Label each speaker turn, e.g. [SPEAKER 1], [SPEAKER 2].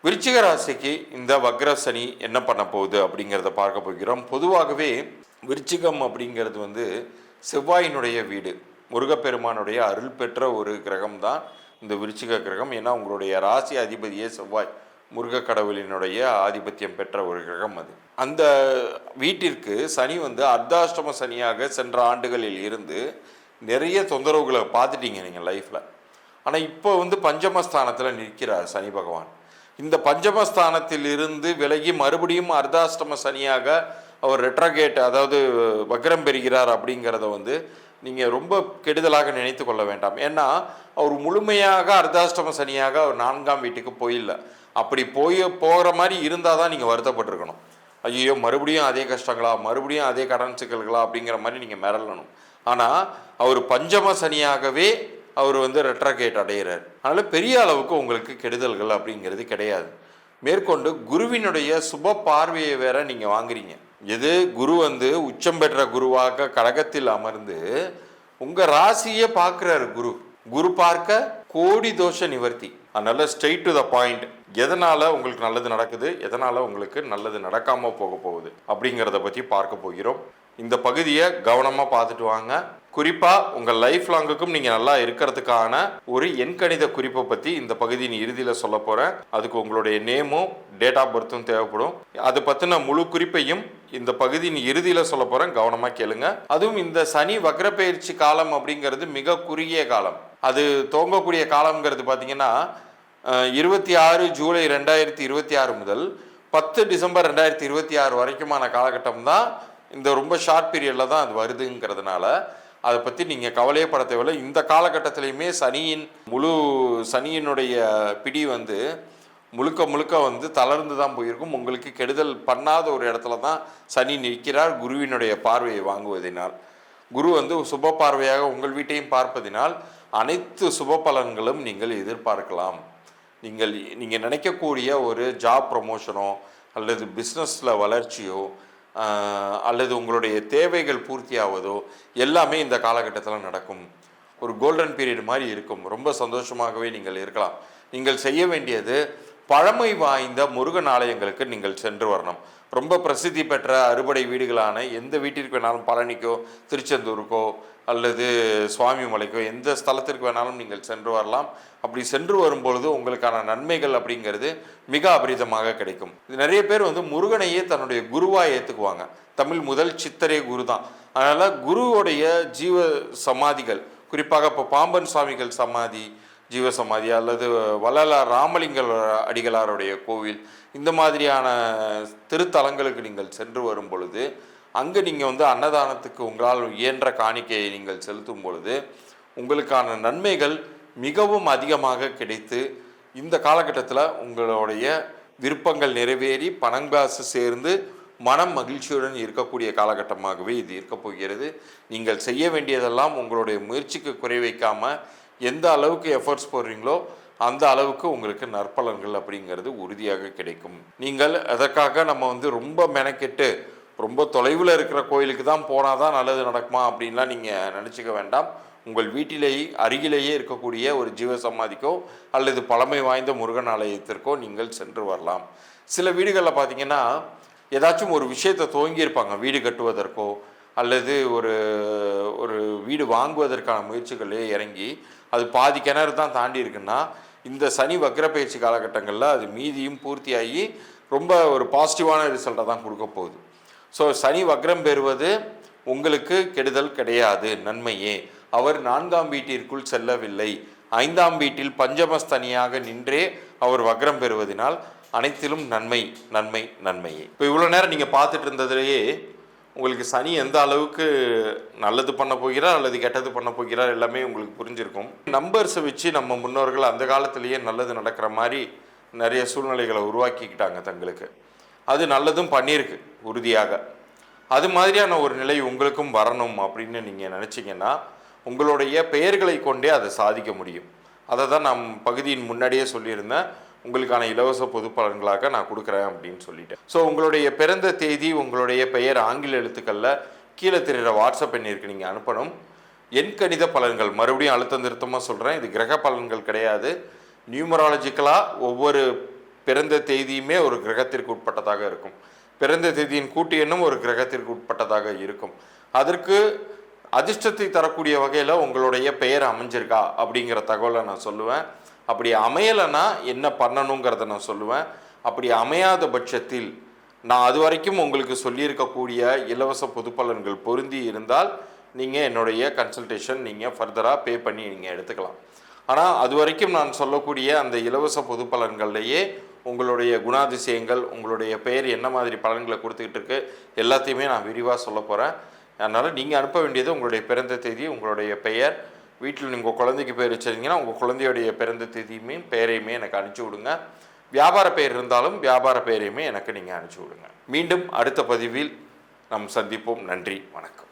[SPEAKER 1] விருச்சிக ராசிக்கு இந்த வக்ர சனி என்ன பண்ண போகுது அப்படிங்கிறத பார்க்க போகிறோம். பொதுவாகவே விருச்சிகம் அப்படிங்கிறது செவ்வாயினுடைய வீடு, முருகப்பெருமானுடைய அருள் பெற்ற ஒரு கிரகம் தான் இந்த விருச்சிக கிரகம். ஏன்னா உங்களுடைய ராசி அதிபதியே செவ்வாய், முருக கடவுளினுடைய ஆதிபத்தியம் பெற்ற ஒரு கிரகம் அது. அந்த வீட்டிற்கு சனி அர்த்தாஷ்டம சனியாக சென்ற ஆண்டுகளில் இருந்து நிறைய தொந்தரவுகளை பார்த்துட்டீங்க நீங்கள் லைஃப்பில். ஆனால் இப்போ பஞ்சமஸ்தானத்தில் நிற்கிறார் சனி பகவான். இந்த பஞ்சமஸ்தானத்தில் இருந்து விலகி மறுபடியும் அர்த்தாஷ்டம சனியாக அவர் ரெட்ரகேட், அதாவது வக்ரம் பெறுகிறார். அப்படிங்கிறத நீங்கள் ரொம்ப கெடுதலாக நினைத்து கொள்ள வேண்டாம். ஏன்னா அவர் முழுமையாக அர்த்தாஷ்டம சனியாக அவர் 4ஆம் வீட்டுக்கு போயில்லை. அப்படி போகிற மாதிரி இருந்தால் தான் நீங்கள் வருத்தப்பட்டிருக்கணும். ஐயோ மறுபடியும் அதே கஷ்டங்களா, மறுபடியும் அதே கடன் சிக்கல்களா அப்படிங்கிற மாதிரி நீங்கள் மிரளணும். ஆனால் அவர் பஞ்சம சனியாகவே அவர் ரெட்ரகேட் அடைகிறார். அதனால் பெரிய அளவுக்கு உங்களுக்கு கெடுதல்கள் அப்படிங்கிறது கிடையாது. மேற்கொண்டு குருவினுடைய சுப பார்வையை வேற நீங்கள் வாங்குறீங்க. எது குரு உச்சம் பெற்ற குருவாக கடகத்தில் அமர்ந்து உங்கள் ராசியை பார்க்குறாரு. குரு பார்க்க கோடி தோஷ நிவர்த்தி. அதனால ஸ்ட்ரெயிட் டு த பாயிண்ட். எதனால் உங்களுக்கு நல்லது நடக்குது, எதனால் உங்களுக்கு நல்லது நடக்காமல் போக போகுது அப்படிங்கிறத பற்றி பார்க்க போகிறோம். இந்த பகுதியை கவனமாக பார்த்துட்டு வாங்க. குறிப்பாக உங்கள் லைஃப் லாங்குக்கும் நீங்கள் நல்லா இருக்கிறதுக்கான ஒரு எண்கணித குறிப்பை பற்றி இந்த பகுதியின் இறுதியில் சொல்ல போகிறேன். அதுக்கு உங்களுடைய நேமும் டேட் ஆஃப் பர்த்தும் தேவைப்படும். அதை பற்றின முழு குறிப்பையும் இந்த பகுதியின் இறுதியில் சொல்ல போகிறேன், கவனமாக கேளுங்க. அதுவும் இந்த சனி வக்ர பயிற்சி காலம் அப்படிங்கிறது மிக குறுகிய காலம். அது துவங்கக்கூடிய காலம்ங்கிறது பார்த்தீங்கன்னா 26 ஜூலை 2026 முதல் 10 டிசம்பர் 2026 வரைக்குமான காலகட்டம் தான். இந்த ரொம்ப ஷார்ட் பீரியடில் தான் அது வருதுங்கிறதுனால அதை பற்றி நீங்கள் கவலையே பட தேவையில்லை. இந்த காலகட்டத்திலையுமே சனியினுடைய பிடி முழுக்க தளர்ந்து தான் போயிருக்கும். உங்களுக்கு கெடுதல் பண்ணாத ஒரு இடத்துல தான் சனி நிற்கிறார், குருவினுடைய பார்வையை வாங்குவதனால். குரு சுப பார்வையாக உங்கள் வீட்டையும் பார்ப்பதினால் அனைத்து சுப பலன்களும் நீங்கள் எதிர்பார்க்கலாம். நீங்கள் நினைக்கக்கூடிய ஒரு ஜாப் ப்ரமோஷனோ அல்லது பிஸ்னஸில் வளர்ச்சியோ அல்லது உங்களுடைய தேவைகள் பூர்த்தியாவதோ எல்லாமே இந்த காலகட்டத்தில் நடக்கும். ஒரு கோல்டன் பீரியட் மாதிரி இருக்கும். ரொம்ப சந்தோஷமாகவே நீங்கள் இருக்கலாம். நீங்கள் செய்ய வேண்டியது பழமை வாய்ந்த முருகன் ஆலயங்களுக்கு நீங்கள் சென்று வரணும். ரொம்ப பிரசித்தி பெற்ற அறுபடை வீடுகளான எந்த வீட்டிற்கு வேணாலும், பழனிக்கோ திருச்செந்தூருக்கோ அல்லது சுவாமி மலைக்கோ எந்த ஸ்தலத்திற்கு வேணாலும் நீங்கள் சென்று வரலாம். அப்படி சென்று வரும்பொழுது உங்களுக்கான நன்மைகள் அப்படிங்கிறது மிக அபரிதமாக கிடைக்கும். இது நிறைய பேர் முருகனையே தன்னுடைய குருவாக ஏற்றுக்குவாங்க. தமிழ் முதல் சித்தரே குரு தான். அதனால் குருவோடைய ஜீவ சமாதிகள், குறிப்பாக இப்போ பாம்பன் சுவாமிகள் சமாதி, ஜீவ சமாதி அல்லது வள்ளலார் ராமலிங்க அடிகளாருடைய கோவில், இந்த மாதிரியான திருத்தலங்களுக்கு நீங்கள் சென்று வரும் பொழுது அங்கே நீங்கள் அன்னதானத்துக்கு உங்களால் இயன்ற காணிக்கையை நீங்கள் செலுத்தும் பொழுது உங்களுக்கான நன்மைகள் மிகவும் அதிகமாக கிடைத்து இந்த காலகட்டத்தில் உங்களுடைய விருப்பங்கள் நிறைவேறி பணங்காசு சேர்ந்து மனம் மகிழ்ச்சியுடன் இருக்கக்கூடிய காலகட்டமாகவே இது இருக்க போகிறது. நீங்கள் செய்ய வேண்டியதெல்லாம் உங்களுடைய முயற்சிக்கு குறை வைக்காமல் எந்த அளவுக்கு எஃபர்ட்ஸ் போடுறீங்களோ அந்த அளவுக்கு உங்களுக்கு நற்பலன்கள் அப்படிங்கிறது உறுதியாக கிடைக்கும். நீங்கள் அதற்காக நம்ம ரொம்ப மெனக்கெட்டு ரொம்ப தொலைவில் இருக்கிற கோயிலுக்கு தான் போனால் தான் நல்லது நடக்குமா அப்படின்லாம் நீங்கள் நினச்சிக்க வேண்டாம். உங்கள் வீட்டிலேயே அருகிலேயே இருக்கக்கூடிய ஒரு ஜீவ சமாதிக்கோ அல்லது பழமை வாய்ந்த முருகன் ஆலயத்திற்கோ நீங்கள் சென்று வரலாம். சில வீடுகளில் பார்த்தீங்கன்னா ஏதாச்சும் ஒரு விஷயத்தை துவங்கியிருப்பாங்க, வீடு கட்டுவதற்கோ அல்லது ஒரு வீடு வாங்குவதற்கான முயற்சிகளே இறங்கி அது பாதி கிணறு தான் தாண்டி இருக்குன்னா இந்த சனி வக்ர பயிற்சி காலகட்டங்களில் அது மீதியும் பூர்த்தியாகி ரொம்ப ஒரு பாசிட்டிவான ரிசல்ட்டை தான் கொடுக்க போகுது. ஸோ சனி வக்ரம் பெறுவது உங்களுக்கு கெடுதல் கிடையாது, நன்மையே. அவர் 4ஆம் வீட்டிற்குள் செல்லவில்லை, 5ஆம் வீட்டில் பஞ்சமஸ்தனியாக நின்றே அவர் வக்ரம் பெறுவதனால் அனைத்திலும் நன்மை நன்மை நன்மையே. இப்போ இவ்வளோ நேரம் நீங்கள் பார்த்துட்டு இருந்ததுலேயே உங்களுக்கு சனி எந்த அளவுக்கு நல்லது பண்ண போகிறார் அல்லது கெட்டது பண்ண போகிறார் எல்லாமே உங்களுக்கு புரிஞ்சிருக்கும். நம்பர்ஸை வச்சு நம்ம முன்னோர்கள் அந்த காலத்திலேயே நல்லது நடக்கிற மாதிரி நிறைய சூழ்நிலைகளை உருவாக்கிக்கிட்டாங்க தங்களுக்கு. அது நல்லதும் பண்ணியிருக்கு உறுதியாக. அது மாதிரியான ஒரு நிலை உங்களுக்கும் வரணும் அப்படின்னு நீங்கள் நினச்சிங்கன்னா உங்களுடைய பெயர்களை கொண்டே அதை சாதிக்க முடியும். அதை தான் நான் பகுதியின் முன்னாடியே சொல்லியிருந்தேன். உங்களுக்கான இலவச பொது பலன்களாக நான் கொடுக்குறேன் அப்படின்னு சொல்லிட்டேன். ஸோ உங்களுடைய பிறந்த தேதி, உங்களுடைய பெயர் ஆங்கில எழுத்துக்களில் கீழே தெரிகிற வாட்ஸ்அப் எண்ணிற்கு நீங்கள் அனுப்பணும். எண்கணித பலன்கள், மறுபடியும் அழுத்தம் திருத்தமாக சொல்கிறேன், இது கிரக பலன்கள் கிடையாது. நியூமராலஜிக்கலாக ஒவ்வொரு பிறந்த தேதியுமே ஒரு கிரகத்திற்கு உட்பட்டதாக இருக்கும். பிறந்த தேதியின் கூட்டு எண்ணும் ஒரு கிரகத்திற்கு உட்பட்டதாக இருக்கும். அதற்கு அதிர்ஷ்டத்தை தரக்கூடிய வகையில் உங்களுடைய பெயர் அமைஞ்சிருக்கா அப்படிங்கிற தகவலை நான் சொல்லுவேன். அப்படி அமையலைன்னா என்ன பண்ணணுங்கிறத நான் சொல்லுவேன். அப்படி அமையாத பட்சத்தில் நான் அது வரைக்கும் உங்களுக்கு சொல்லியிருக்கக்கூடிய இலவச பொது பலன்கள் பொருந்தி இருந்தால் நீங்கள் என்னுடைய கன்சல்டேஷன் நீங்கள் ஃபர்தராக பே பண்ணி நீங்கள் எடுத்துக்கலாம். ஆனால் அது வரைக்கும் நான் சொல்லக்கூடிய அந்த இலவச பொது பலன்கள்லேயே உங்களுடைய குணாதிசயங்கள், உங்களுடைய பெயர் என்ன மாதிரி பலன்களை கொடுத்துக்கிட்டு இருக்கு எல்லாத்தையுமே நான் விரிவாக சொல்ல போகிறேன். அதனால் நீங்கள் அனுப்ப வேண்டியது உங்களுடைய பிறந்த தேதி, உங்களுடைய பெயர், வீட்டில் உங்கள் குழந்தைக்கு பேர் வச்சுருந்தீங்கன்னா உங்கள் குழந்தையுடைய பிறந்த தேதியுமே பெயரையுமே எனக்கு அனுப்பிச்சி விடுங்க. வியாபார பெயர் இருந்தாலும் வியாபார பெயரையுமே எனக்கு நீங்கள் அனுப்பிச்சி விடுங்க. மீண்டும் அடுத்த பதிவில் நாம் சந்திப்போம். நன்றி, வணக்கம்.